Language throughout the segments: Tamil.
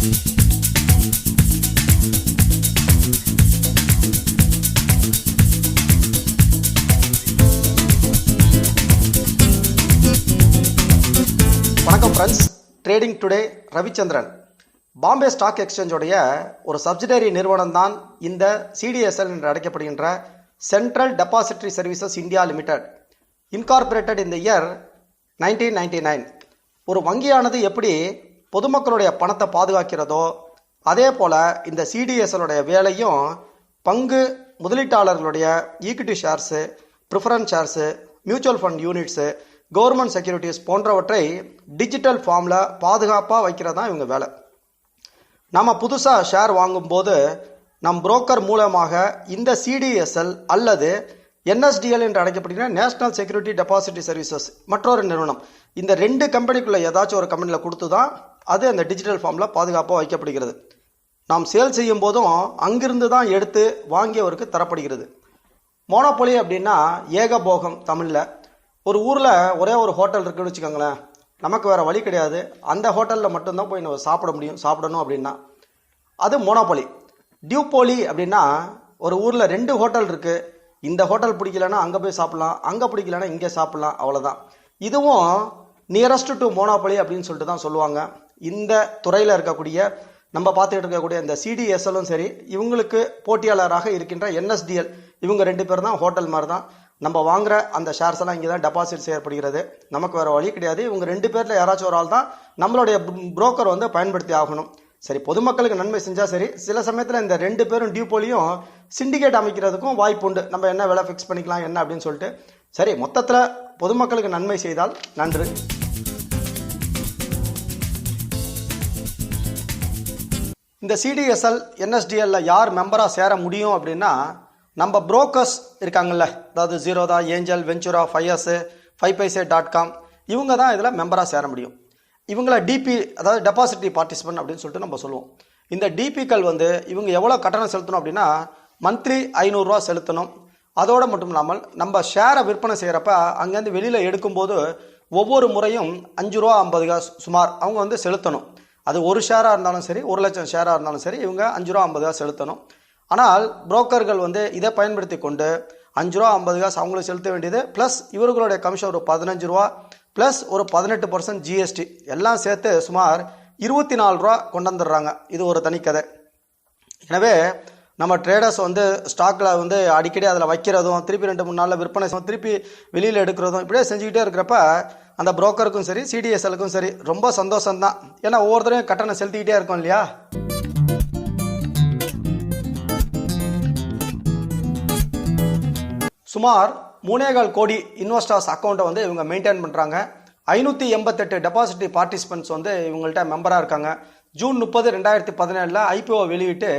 வணக்கம் friends, trading today Ravichandran. Bombay stock எக்ஸ்சேஞ்சோடைய ஒரு சப்சிடரி நிறுவனம் தான் இந்த CDSL என்று அழைக்கப்படுகின்ற central depository services India limited, incorporated இந்த இயர் 1999. ஒரு வங்கியானது எப்படி பொதுமக்களுடைய பணத்தை பாதுகாக்கிறதோ அதே போல் இந்த CDSL வேலையும் பங்கு முதலீட்டாளர்களுடைய equity shares, preference shares, mutual fund units, government securities போன்றவற்றை டிஜிட்டல் ஃபார்மில் பாதுகாப்பாக வைக்கிறது தான் இவங்க வேலை. நம்ம புதுசாக ஷேர் வாங்கும்போது நம் புரோக்கர் மூலமாக இந்த CDSL அல்லது NSDL என்று அழைக்கப்படுகிற நேஷனல் செக்யூரிட்டி டெபாசிட்டரி சர்வீசஸ் மற்றொரு நிறுவனம், இந்த ரெண்டு கம்பெனிக்குள்ளே ஏதாச்சும் ஒரு கம்பெனியில் கொடுத்து தான் அது அந்த டிஜிட்டல் ஃபார்மில் பாதுகாப்பாக வைக்கப்படுகிறது. நாம் சேல் செய்யும் போதும் அங்கிருந்து தான் எடுத்து வாங்கியவருக்கு தரப்படுகிறது. மோனோபொலி அப்படின்னா ஏகபோகம். தமிழில் ஒரு ஊரில் ஒரே ஒரு ஹோட்டல் இருக்குன்னு வச்சுக்கோங்களேன், நமக்கு வேறு வழி கிடையாது, அந்த ஹோட்டலில் மட்டும்தான் போய் நம்ம சாப்பிட முடியும், சாப்பிடணும் அப்படின்னா அது மோனோபொலி. டியூபோலி அப்படின்னா ஒரு ஊரில் 2 ஹோட்டல் இருக்குது, இந்த ஹோட்டல் பிடிக்கலன்னா அங்கே போய் சாப்பிட்லாம், அங்கே பிடிக்கலன்னா இங்கே சாப்பிட்லாம், அவ்வளோதான். இதுவும் நியரஸ்ட் டு மோனோபொலி அப்படின்னு சொல்லிட்டு தான் சொல்லுவாங்க. இந்த துறையில் இருக்கக்கூடிய நம்ம பார்த்துக்கிட்டு இருக்கக்கூடிய இந்த CDSLம் சரி, இவங்களுக்கு போட்டியாளராக இருக்கின்ற NSDL, இவங்க 2 பேர் தான் ஹோட்டல் மாதிரி தான். நம்ம வாங்குற அந்த ஷேர்ஸ் எல்லாம் இங்கே தான் டெபாசிட் செய்யப்படுகிறது. நமக்கு வேறு வழி கிடையாது. இவங்க 2 பேரில் யாராச்சும் ஒரு ஆள் தான் நம்மளுடைய புரோக்கர் பயன்படுத்தி ஆகணும். சரி, பொதுமக்களுக்கு நன்மை செஞ்சால் சரி, சில சமயத்தில் இந்த 2 பேரும் டியூபோலியும் சிண்டிகேட் அமைக்கிறதுக்கும் வாய்ப்பு உண்டு. நம்ம என்ன விலை ஃபிக்ஸ் பண்ணிக்கலாம் என்ன அப்படின்னு சொல்லிட்டு. சரி, மொத்தத்தில் பொதுமக்களுக்கு நன்மை செய்தால் நன்று. இந்த CDSL NSDL யார் மெம்பராக சேர முடியும் அப்படின்னா, நம்ம புரோக்கர்ஸ் இருக்காங்கல்ல, அதாவது ஜீரோதா, ஏஞ்சல், வெஞ்சுரா, FivePaisa.com, இவங்க தான் இதில் மெம்பராக சேர முடியும். இவங்கள DP, அதாவது டெபாசிட்டரி பார்ட்டிசிபென்ட் அப்படின்னு சொல்லிட்டு நம்ம சொல்லுவோம். இந்த DPக்கள் இவங்க எவ்வளோ கட்டணம் செலுத்தணும் அப்படின்னா, மந்த்லி 500 ரூபா செலுத்தணும். அதோடு மட்டும் இல்லாமல் நம்ம ஷேரை விற்பனை செய்கிறப்ப அங்கேருந்து வெளியில் எடுக்கும்போது ஒவ்வொரு முறையும் 5 ரூபா 50 காசு சுமார் அவங்க செலுத்தணும். அது ஒரு ஷேராக இருந்தாலும் சரி, 1 லட்சம் ஷேராக இருந்தாலும் சரி, இவங்க 5 ரூபா 50 காசு செலுத்தணும். ஆனால் புரோக்கர்கள் இதை பயன்படுத்தி கொண்டு 5 ரூபா 50 காசு அவங்களுக்கு செலுத்த வேண்டியது, ப்ளஸ் இவர்களுடைய கமிஷன் ஒரு 15 ரூபா, ப்ளஸ் ஒரு 18% GST எல்லாம் சேர்த்து சுமார் 24 ரூபா கொண்டு வந்துடுறாங்க. இது ஒரு தனிக்கதை. எனவே நம்ம ட்ரேடர்ஸ் ஸ்டாக்கில் அடிக்கடி அதில் வைக்கிறதும், திருப்பி 2-3 நாளில் விற்பனை திருப்பி வெளியில் எடுக்கிறதும், இப்படியே செஞ்சுக்கிட்டே இருக்கிறப்ப அந்த புரோக்கருக்கும் சரி, CDSLக்கும் சரி ரொம்ப சந்தோஷம்தான். ஏன்னா ஒவ்வொருத்தரையும் கட்டணம் செலுத்திக்கிட்டே இருக்கும் இல்லையா. சுமார் 3.25 கோடி இன்வெஸ்டர்ஸ் அக்கௌண்ட்டை இவங்க மெயின்டைன் பண்ணுறாங்க. 588 டெபாசிட்டரி பார்ட்டிசிபென்ட்ஸ் இவங்கள்ட்ட மெம்பராக இருக்காங்க. ஜூன் 30, 2017 IPO வெளியிட்டு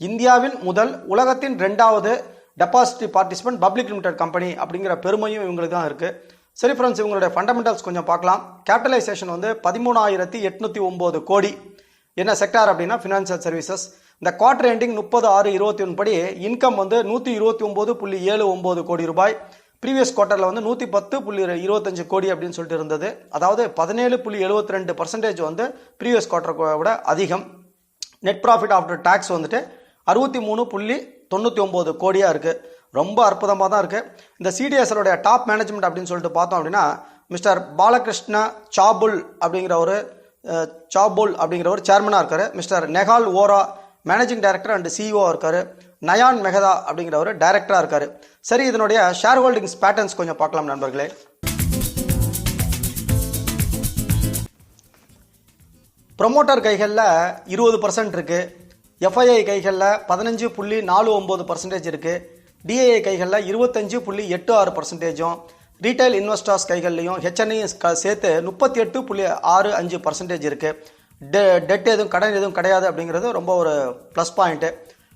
இந்தியாவின் முதல், உலகத்தின் 2வது depository participant public limited company அப்படிங்கிற பெருமையும் இவங்களுக்கு தான் இருக்குது. சரி ஃப்ரெண்ட்ஸ், இவங்களுடைய ஃபண்டமெண்டல்ஸ் கொஞ்சம் பார்க்கலாம். கேபிட்டலைசேஷன் 13,809 கோடி. என்ன செக்டார் அப்படின்னா ஃபினான்சியல் சர்வீசஸ். இந்த குவார்டர் எண்டிங் 30/6/21 படி இன்கம் 129.79 கோடி ரூபாய். ப்ரீவியஸ் குவார்ட்டரில் 110.25 கோடி அப்படின்னு சொல்லிட்டு இருந்தது. அதாவது 17.72% ப்ரீவியஸ் குவார்ட்டரை விட அதிகம். நெட் ப்ராஃபிட் ஆஃப்டர் டேக்ஸ் 63.99 கோடியாக இருக்குது. ரொம்ப அற்புதமாக தான் இருக்குது. இந்த CDSLோடைய டாப் மேனேஜ்மெண்ட் அப்படின்னு சொல்லிட்டு பார்த்தோம் அப்படின்னா, மிஸ்டர் பாலகிருஷ்ண சாபுல் அப்படிங்கிற ஒரு சேர்மனாக இருக்கார். Mister Nehal Vohra managing director and CEO இருக்கார். நயான் மெஹதா அப்படிங்கிறவர் டைரக்டராக இருக்கார். சரி, இதனுடைய ஷேர் ஹோல்டிங்ஸ் பேட்டர்ன்ஸ் கொஞ்சம் பார்க்கலாம் நண்பர்களே. ப்ரொமோட்டர் கைகளில் 20% இருக்குது. FII கைகளில் 15.49% இருக்குது. DII கைகளில் 25.86%, ரீட்டைல் இன்வெஸ்டர்ஸ் கைகள்லையும் HNI சேர்த்து 38.65% இருக்குது. டெட் எதுவும் கடன் எதுவும் கிடையாது அப்படிங்கிறது ரொம்ப ஒரு ப்ளஸ் பாயிண்ட்டு.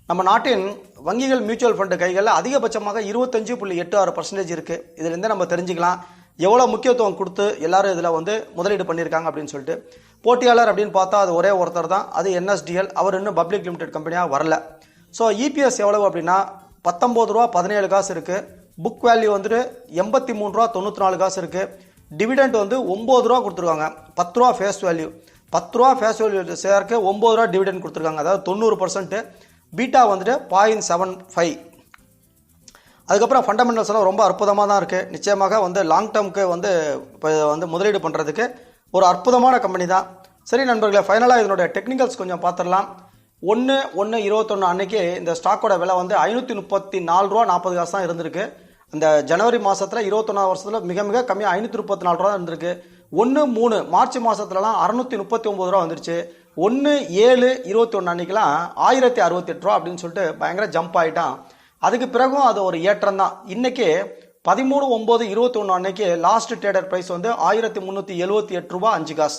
நம்ம நாட்டின் வங்கிகள் மியூச்சுவல் ஃபண்டு கைகளில் அதிகபட்சமாக 25.86% இருக்குது. இதுலேருந்து நம்ம தெரிஞ்சுக்கலாம் எவ்வளோ முக்கியத்துவம் கொடுத்து எல்லாரும் இதில் முதலீடு பண்ணியிருக்காங்க அப்படின்னு சொல்லிட்டு. போட்டியாளர் அப்படின்னு பார்த்தா அது ஒரே ஒருத்தர் தான், அது NSDL. அவர் இன்னும் பப்ளிக் லிமிடெட் கம்பெனியாக வரல. ஸோ EPS எவ்வளவு அப்படின்னா 19 ரூபா 17 காசு இருக்குது. புக் வேல்யூ 83 ரூபா 94 காசு இருக்குது. டிவிடெண்ட் 9 ரூபா கொடுத்துருவாங்க. 10 ரூபா ஃபேஸ் வேல்யூ. 10 ரூபா ஃபேஸ் வேல்யூ ஷேருக்கு 9 ரூபா டிவிடெண்ட் கொடுத்துருக்காங்க. அதாவது 90%. பீட்டா வந்துட்டு 0.75. அதுக்கப்புறம் ஃபண்டமெண்டல்ஸ் எல்லாம் ரொம்ப அற்புதமாக தான் இருக்குது. நிச்சயமாக வந்து லாங் டேர்முக்கு வந்து இப்போ வந்து முதலீடு பண்ணுறதுக்கு ஒரு அற்புதமான கம்பெனி தான். சரி நண்பர்களே, ஃபைனலாக இதனுடைய டெக்னிக்கல்ஸ் கொஞ்சம் பார்த்துடலாம். 1/1/21 அன்னைக்கு இந்த ஸ்டாக்கோட விலை வந்து 534 ரூபா 40 காசு தான் இருந்திருக்கு. அந்த ஜனவரி மாதத்தில் 21 வருஷத்தில் மிக மிக கம்மியாக 534 ரூபா தான் இருந்திருக்கு. 1/3 மார்ச் மாதத்துலலாம் 639 ரூபா வந்துருச்சு. 1/7/21 அன்னைக்கெலாம் 1068 ரூபா அப்படின்னு சொல்லிட்டு பயங்கர ஜம்ப் ஆகிட்டான். அதுக்கு பிறகும் அது ஒரு ஏற்றம் தான். இன்னைக்கு 13/9/21 அன்னைக்கு லாஸ்ட் ட்ரேடர் ப்ரைஸ் வந்து 1378 ரூபா 5 காசு.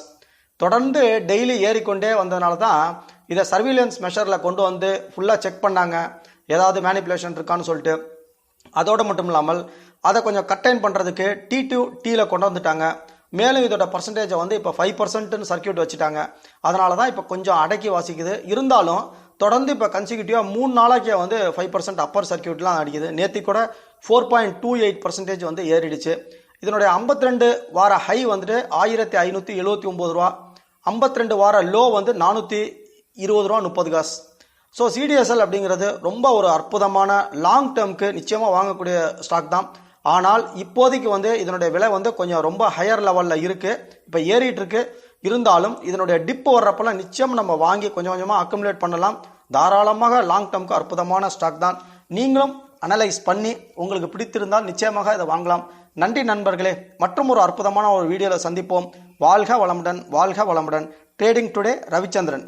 தொடர்ந்து டெய்லி ஏறிக்கொண்டே வந்ததுனால தான் இதை சர்வீலன்ஸ் மெஷரில் கொண்டு வந்து ஃபுல்லாக செக் பண்ணாங்க, ஏதாவது மேனிப்புலேஷன் இருக்கான்னு சொல்லிட்டு. அதோடு மட்டும் இல்லாமல் அதை கொஞ்சம் கட்டைன் பண்ணுறதுக்கு T2Tயில் கொண்டு வந்துட்டாங்க. மேலும் இதோட பர்சன்டேஜை வந்து இப்போ 5%ன்னு சர்க்கியூட் வச்சுட்டாங்க. அதனால தான் இப்போ கொஞ்சம் அடக்கி வாசிக்குது. இருந்தாலும் தொடர்ந்து இப்போ கன்சிக்யூட்டிவாக 3 நாளைக்கே வந்து 5% அப்பர் சர்க்கியூட்லாம் அடிக்குது. நேற்று கூட 4.28% வந்து ஏறிடுச்சு. இதனுடைய 52 வார ஹை வந்துட்டு 1579 ரூபா, 52 வார லோ வந்து 420 ரூபா 30 காசு. ஸோ CDSL அப்படிங்கிறது ரொம்ப ஒரு அற்புதமான லாங் டேர்முக்கு நிச்சயமாக வாங்கக்கூடிய ஸ்டாக் தான். ஆனால் இப்போதைக்கு வந்து இதனுடைய விலை வந்து கொஞ்சம் ரொம்ப ஹையர் லெவலில் இருக்குது, இப்போ ஏறிட்டு இருக்கு. இருந்தாலும் இதனுடைய டிப் வர்றப்பெல்லாம் நிச்சயம் நம்ம வாங்கி கொஞ்சம் கொஞ்சமாக அக்குமுலேட் பண்ணலாம். தாராளமாக லாங் டேர்முக்கு அற்புதமான ஸ்டாக் தான். நீங்களும் அனலைஸ் பண்ணி உங்களுக்கு பிடித்திருந்தால் நிச்சயமாக இதை வாங்கலாம். நன்றி நண்பர்களே, மற்றும் ஒரு அற்புதமான ஒரு வீடியோவில் சந்திப்போம். வாழ்க வளமுடன், வாழ்க வளமுடன். Trading today Ravichandran.